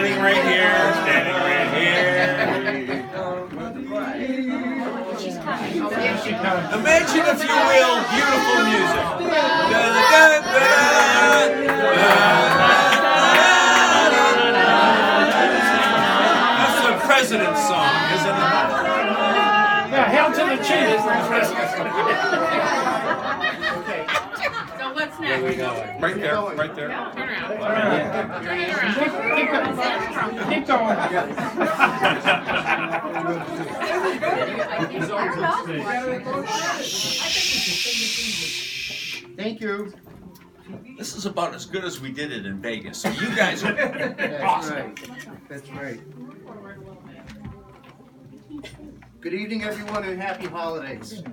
Standing right here, standing right here. Imagine, if you will, beautiful music. That's the president's song, isn't it? Yeah, hail to the chief. Okay. So what's There next? we go. Right there, right there. Turn around. Turn it around. Keep going. Thank you. This is about as good as we did it in Vegas. So you guys are That's awesome. right. That's right. Good evening, everyone, and happy holidays.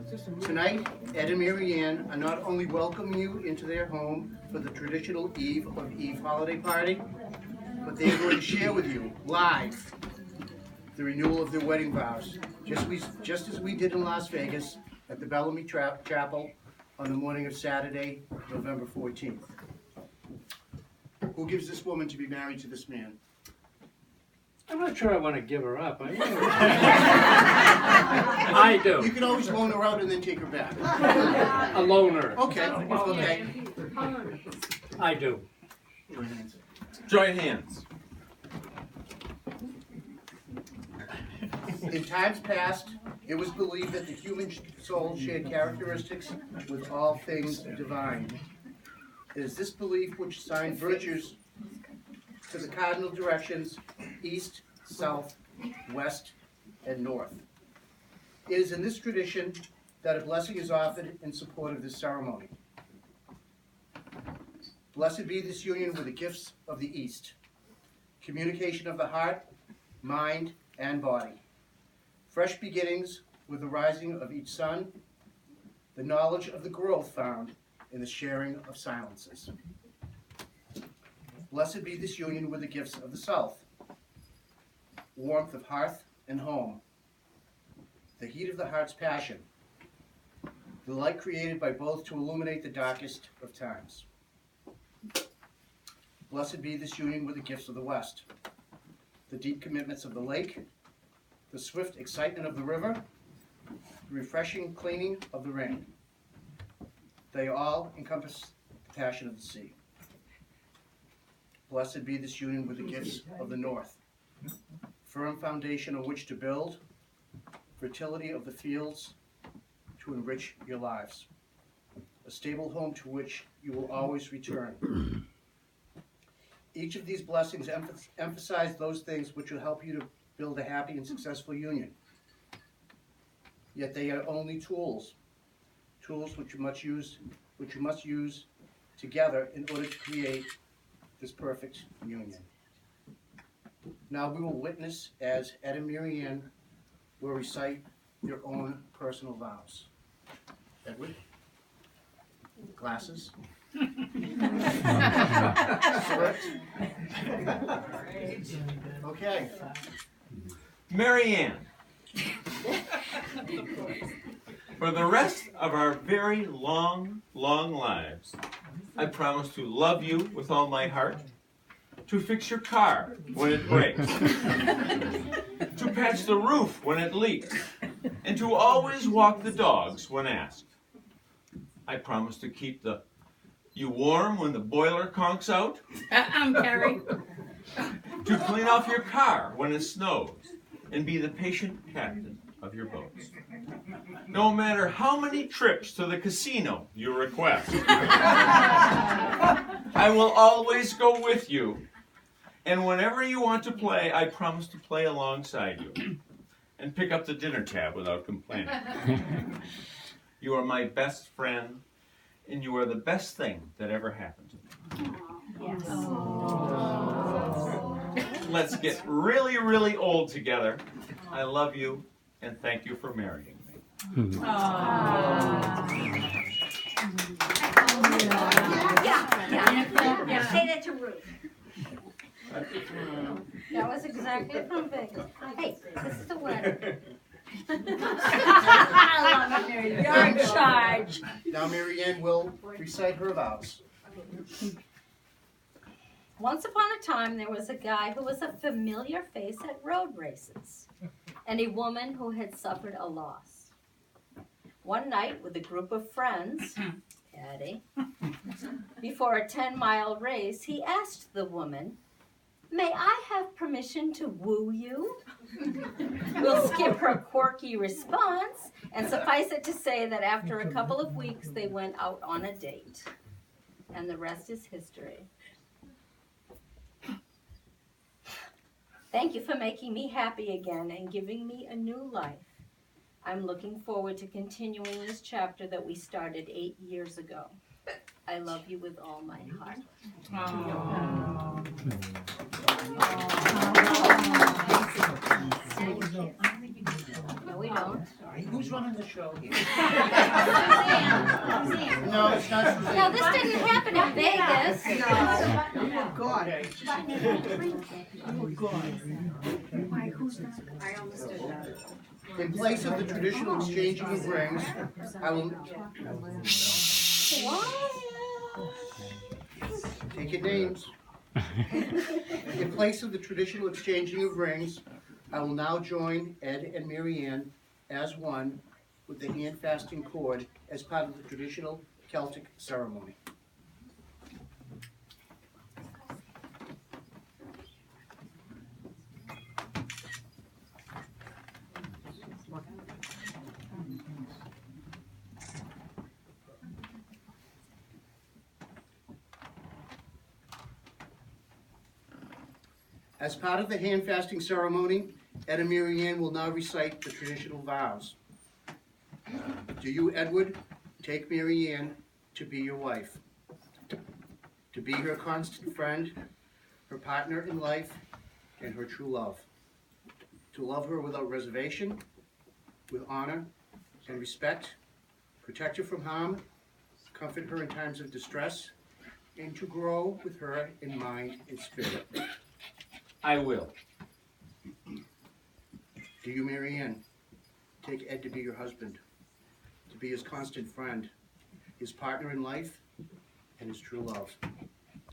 Tonight, Ed and Marianne are not only welcoming you into their home for the traditional Eve of Eve holiday party, but they are going to share with you, live, the renewal of their wedding vows, just as we did in Las Vegas at the Bellamy Chapel on the morning of Saturday, November 14th. Who gives this woman to be married to this man? I'm not sure I want to give her up. I do. You can always loan her out and then take her back. A loner. Okay, okay. I do. Join hands. In times past, it was believed that the human soul shared characteristics with all things divine. It is this belief which assigned virtues to the cardinal directions east, south, west, and north. It is in this tradition that a blessing is offered in support of this ceremony. Blessed be this union with the gifts of the East, communication of the heart, mind, and body, fresh beginnings with the rising of each sun, the knowledge of the growth found in the sharing of silences. Blessed be this union with the gifts of the South, warmth of hearth and home, the heat of the heart's passion, the light created by both to illuminate the darkest of times. Blessed be this union with the gifts of the West, the deep commitments of the lake, the swift excitement of the river, the refreshing cleaning of the rain. They all encompass the passion of the sea. Blessed be this union with the gifts of the North, firm foundation on which to build, fertility of the fields to enrich your lives, a stable home to which you will always return. Each of these blessings emphasize those things which will help you to build a happy and successful union. Yet they are only tools which you must use together in order to create this perfect union. Now we will witness as Ed and Marianne will recite their own personal vows. Edward? Glasses? Script? Okay. Marianne, for the rest of our very long, long lives, I promise to love you with all my heart, to fix your car when it breaks, to patch the roof when it leaks, and to always walk the dogs when asked. I promise to keep you warm when the boiler conks out, Carrie. to clean off your car when it snows, and be the patient captain of your boats. No matter how many trips to the casino you request, I will always go with you. And whenever you want to play, I promise to play alongside you and pick up the dinner tab without complaining. You are my best friend, and you are the best thing that ever happened to me. Yes. Let's get really, really old together. I love you, and thank you for marrying me. Yeah. Say that to Ruth. That was exactly from Vegas. Hey, this is the wedding. I love it, Mary. You're in charge. Now Marianne will recite her vows. Once upon a time, there was a guy who was a familiar face at road races, and a woman who had suffered a loss. One night, with a group of friends, Patty, before a 10-mile race, he asked the woman, "May I have permission to woo you?" We'll skip her quirky response and suffice it to say that after a couple of weeks, they went out on a date. And the rest is history. Thank you for making me happy again and giving me a new life. I'm looking forward to continuing this chapter that we started 8 years ago. I love you with all my heart. No, we don't. Who's running the show here? Suzanne. No, it's not Suzanne. No, this didn't happen in Vegas. Oh, God. Why, who's not? I almost did that. In place of the traditional exchanging of rings, I will take your names. In place of the traditional exchanging of rings, I will now join Ed and Marianne as one with the hand fastening cord as part of the traditional Celtic ceremony. As part of the hand fasting ceremony, Ed and Marianne will now recite the traditional vows. Do you, Edward, take Marianne to be your wife, to be her constant friend, her partner in life, and her true love, to love her without reservation, with honor and respect, protect her from harm, comfort her in times of distress, and to grow with her in mind and spirit? I will. Do you, Marianne, take Ed to be your husband, to be his constant friend, his partner in life, and his true love,